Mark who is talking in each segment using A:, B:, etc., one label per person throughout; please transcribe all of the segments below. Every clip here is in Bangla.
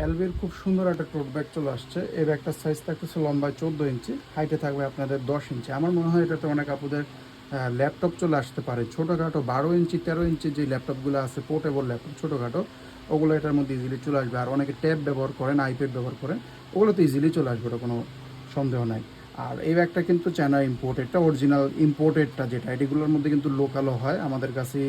A: এলবির খুব সুন্দর একটা টোট ব্যাগ চলে আসছে। এই ব্যাগটার সাইজ থাকতেছে লম্বায় 14 ইঞ্চি, হাইটে থাকবে আপনাদের 10 ইঞ্চি। আমার মনে হয় এটাতে অনেক আপুদের ল্যাপটপ চলে আসতে পারে। ছোটোখাটো 12 ইঞ্চি 13 ইঞ্চি যে ল্যাপটপগুলো আছে, পোর্টেবল ল্যাপটপ ছোটোখাটো, ওগুলো এটার মধ্যে ইজিলি চলে আসবে। আর অনেকে ট্যাব ব্যবহার করেন, আইপ্যাড ব্যবহার করেন, ওগুলো তো ইজিলি চলে আসবে, ওটা কোনো সন্দেহ নাই। আর এই ব্যাগটা কিন্তু চায়না ইম্পোর্টেডটা, অরিজিনাল ইম্পোর্টেডটা যেটা, এটিগুলোর মধ্যে কিন্তু লোকালও হয়। আমাদের কাছে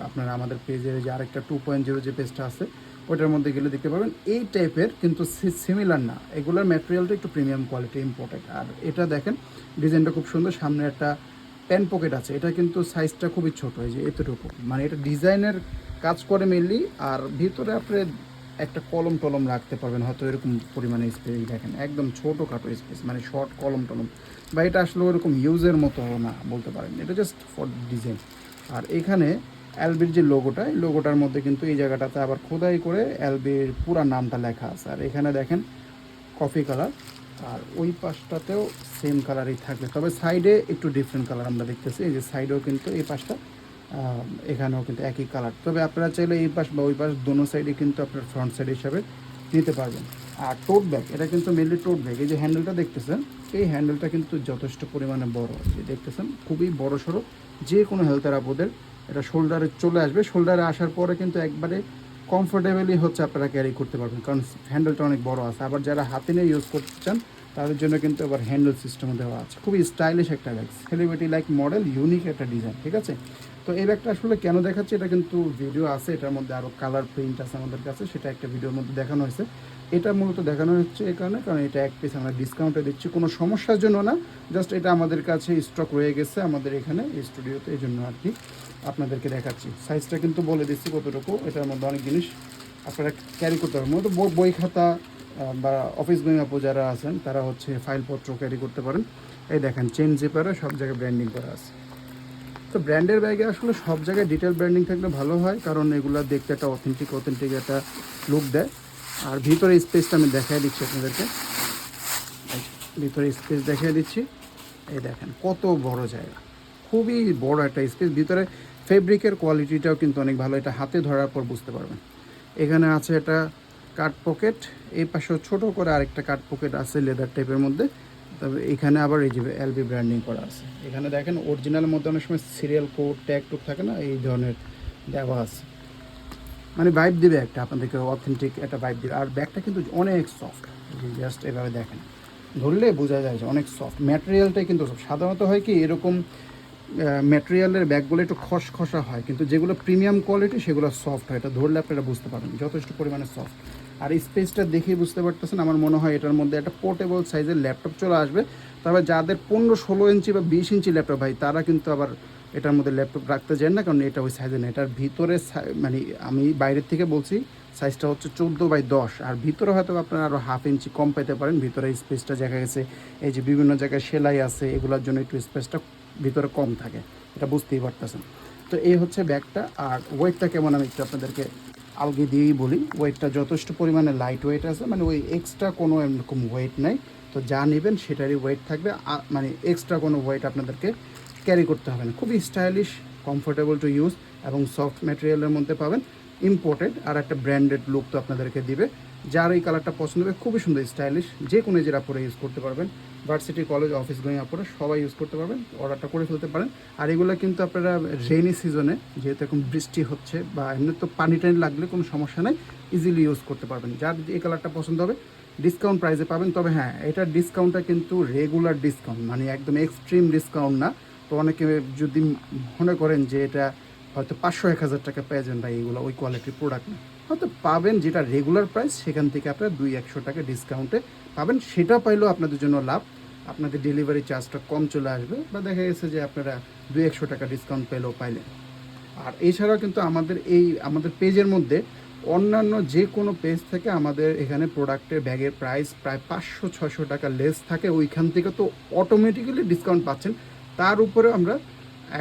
A: আপনারা আমাদের পেজের যে আরেকটা 2.0 যে পেজটা আছে, ওটার মধ্যে গেলে দেখতে পাবেন এই টাইপের, কিন্তু সিমিলার না। এগুলোর ম্যাটেরিয়ালটা একটু প্রিমিয়াম কোয়ালিটি, ইম্পোর্টেড। আর এটা দেখেন ডিজাইনটা খুব সুন্দর, সামনে একটা পেন পকেট আছে। এটা কিন্তু সাইজটা খুবই ছোটো, এই যে এতটুকু, মানে এটা ডিজাইনের কাজ করে মেনলি। আর ভিতরে আপনি একটা কলম টলম রাখতে পারবেন হয়তো, এরকম পরিমাণে স্পেস দেখেন, একদম ছোটোখাটো স্পেস, মানে শর্ট কলম টলম, বা এটা আসলে ওরকম ইউজের মতো না বলতে পারেন, এটা জাস্ট ফর ডিজাইন। আর এখানে এলবির যে লোগোটা, এই লোগোটার মধ্যে কিন্তু এই জায়গাটাতে আবার খোদাই করে এলবির পুরা নামটা লেখা আছে। আর এখানে দেখেন কফি কালার, আর ওই পাশটাতেও সেম কালারই থাকবে, তবে সাইডে একটু ডিফারেন্ট কালার আমরা দেখতেছি। এই যে সাইডেও কিন্তু এই পাশটা, এখানেও কিন্তু একই কালার। তবে আপনারা চাইলে এই পাশ বা ওই পাশ দোনো সাইডে কিন্তু আপনার ফ্রন্ট সাইড হিসাবে নিতে পারবেন। আর টোট ব্যাগ, এটা কিন্তু মেনলি টোট ব্যাগ। এই যে হ্যান্ডেলটা দেখতেছেন, এই হ্যান্ডেলটা কিন্তু যথেষ্ট পরিমাণে বড়, যে দেখতেছেন খুবই বড় সড়ো, যে কোনো হেলথের আপদের এটা শোল্ডারে চলে আসবে। শোল্ডারে আসার পরে কিন্তু একবারে কমফোর্টেবলি হচ্ছে আপনারা ক্যারি করতে পারবেন, কারণ হ্যান্ডেলটা অনেক বড় আছে। আবার যারা হাতে নিয়ে ইউজ করতে চান তাদের জন্য কিন্তু আবার হ্যান্ডেল সিস্টেমও দেওয়া আছে। খুবই স্টাইলিশ একটা bag, celebrity like model, unique একটা ডিজাইন, ঠিক আছে। তো এই ব্যাগটা আসলে কেন দেখাচ্ছি, এটা কিন্তু ভিডিও আছে, এটার মধ্যে আরও কালার প্রিন্ট আছে আমাদের কাছে, সেটা একটা ভিডিওর মধ্যে দেখানো হয়েছে। এটা মূলত দেখানো হচ্ছে এই কারণে, কারণ এটা এক পিস আমরা ডিসকাউন্টে দিচ্ছি, কোনো সমস্যার জন্য না, জাস্ট এটা আমাদের কাছে স্টক রয়ে গেছে আমাদের এখানে স্টুডিওতে, এই জন্য আর কি আপনাদেরকে দেখাচ্ছি। সাইজটা কিন্তু বলে দিচ্ছি কতটুকু, এটার মধ্যে অনেক জিনিস আপনারা ক্যারি করতে পারবেন। মূলত বই খাতা বা অফিস গোয়িং আপু যারা আছেন তারা হচ্ছে ফাইলপত্র ক্যারি করতে পারেন। এই দেখেন চেন জিপারে সব জায়গায় ব্র্যান্ডিং করা আছে। তো ব্র্যান্ডের ব্যাগে আসলে সব জায়গায় ডিটেল ব্র্যান্ডিং থাকলে ভালো হয়, কারণ এগুলো দেখতে একটা অথেন্টিক একটা লুক দেয়। আর ভিতরে স্পেসটা আমি দেখাই দিচ্ছি আপনাদেরকে, ভিতরে স্পেস দেখিয়ে দিচ্ছি। এই দেখেন কত বড় জায়গা, খুবই বড় একটা স্পেস। ভিতরে ফেব্রিকের কোয়ালিটিটাও কিন্তু অনেক ভালো, এটা হাতে ধরার পর বুঝতে পারবেন। এখানে আছে একটা কাট পকেট, এই পাশেও ছোটো করে আরেকটা কাট পকেট আছে লেদার টাইপের মধ্যে। তবে এখানে আবার এই যে এলবি ব্র্যান্ডিং করা আছে। এখানে দেখেন অরিজিনালের মধ্যে অনেক সময় সিরিয়াল কোড ট্যাগ টুক থাকে না, এই ধরনের দেওয়া আছে, মানে ভাইব দিবে একটা আপনাদেরকে, অথেন্টিক একটা ভাইব দিবে। আর ব্যাগটা কিন্তু অনেক সফট, জাস্ট এভাবে দেখেন, ধরলে বোঝা যায় যে অনেক সফট। ম্যাটেরিয়ালটাই কিন্তু সাধারণত হয় কি এরকম ম্যাটেরিয়ালের ব্যাগগুলো একটু খসখসা হয়, কিন্তু যেগুলো প্রিমিয়াম কোয়ালিটি সেগুলো সফট হয়, এটা ধরলে আপনারা বুঝতে পারবেন যথেষ্ট পরিমাণে সফট। আর স্পেসটা দেখেই বুঝতে পারতেছেন, আমার মনে হয় এটার মধ্যে একটা পোর্টেবল সাইজের ল্যাপটপ চলে আসবে। তবে যাদের 15-16 ইঞ্চি বা 20 ইঞ্চি ল্যাপটপ ভাই, তারা কিন্তু আবার এটার মধ্যে ল্যাপটপ রাখতে চান না, কারণ এটা ওই সাইজে না। এটার ভিতরে মানে আমি বাইরের থেকে বলছি, সাইজটা হচ্ছে 14x10, আর ভিতরে হয়তো আপনারা আরও হাফ ইঞ্চি কম পেতে পারেন। ভিতরে স্পেসটা দেখা গেছে এই যে বিভিন্ন জায়গায় সেলাই আছে, এগুলোর জন্য একটু স্পেসটা ভিতরে কম থাকে, এটা বুঝতেই পারতেছেন। তো এই হচ্ছে ব্যাগটা। আর ওয়েটটা কেমন আমি একটু আপনাদেরকে আলগে দিয়েই বলি, ওয়েটটা যথেষ্ট পরিমাণে লাইট ওয়েট আছে, মানে ওই এক্সট্রা কোনো এরকম ওয়েট নাই। তো যা নেবেন সেটারই ওয়েট থাকবে, মানে এক্সট্রা কোনো ওয়েট আপনাদেরকে ক্যারি করতে হবে না। খুবই স্টাইলিশ, কমফোর্টেবল টু ইউজ, এবং সফট ম্যাটেরিয়ালের মধ্যে পাবেন, ইম্পোর্টেড, আর একটা ব্র্যান্ডেড লুক তো আপনাদেরকে দিবে। যার এই কালারটা পছন্দ হবে, খুবই সুন্দর স্টাইলিশ, যে কোনো এজের আপনারা ইউজ করতে পারবেন। ভার্সিটি, কলেজ, অফিস গোয়িং আপনারা সবাই ইউজ করতে পারবেন, অর্ডারটা করে ফেলতে পারেন। আর এগুলো কিন্তু আপনারা রেইনি সিজনে, যেহেতু এখন বৃষ্টি হচ্ছে বা এমনি তো পানি টানি লাগলে কোনো সমস্যা নেই, ইজিলি ইউজ করতে পারবেন। যার এই কালারটা পছন্দ হবে ডিসকাউন্ট প্রাইসে পাবেন। তবে হ্যাঁ, এটার ডিসকাউন্টটা কিন্তু রেগুলার ডিসকাউন্ট, মানে একদম এক্সট্রিম ডিসকাউন্ট না। তো অনেকে যদি মনে করেন যে এটা হয়তো 500-1000 টাকা পেয়ে যাবেন, ভাই এগুলো ওই কোয়ালিটির প্রোডাক্ট না, হয়তো পাবেন যেটা রেগুলার প্রাইস, সেখান থেকে আপনারা 200-100 টাকা ডিসকাউন্টে পাবেন। সেটা পাইলেও আপনাদের জন্য লাভ, আপনাদের ডেলিভারি চার্জটা কম চলে আসবে, বা দেখা গেছে যে আপনারা 200-100 টাকা ডিসকাউন্ট পেলেও পাইলেন। আর এছাড়াও কিন্তু আমাদের পেজের মধ্যে অন্যান্য যে কোনো পেজ থেকে আমাদের এখানে প্রোডাক্টের ব্যাগের প্রাইস প্রায় 500-600 টাকা লেস থাকে, ওইখান থেকে তো অটোমেটিক্যালি ডিসকাউন্ট পাচ্ছেন। তার উপরে আমরা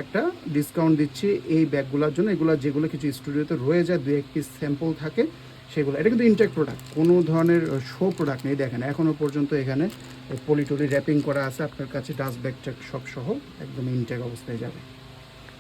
A: একটা ডিসকাউন্ট দিচ্ছি এই ব্যাগগুলোর জন্য, এগুলো যেগুলো কিছু স্টুডিওতে রয়ে যায়, 2-1 পিস স্যাম্পল থাকে সেগুলো। এটা কিন্তু ইনটেক প্রোডাক্ট, কোনো ধরনের শো প্রোডাক্ট নেই। দেখেন এখনও পর্যন্ত এখানে পলিটলি র্যাপিং করা আছে, আপনার কাছে ডাস্ট ব্যাগ সব সহ একদম ইনটেক অবস্থায় যাবে।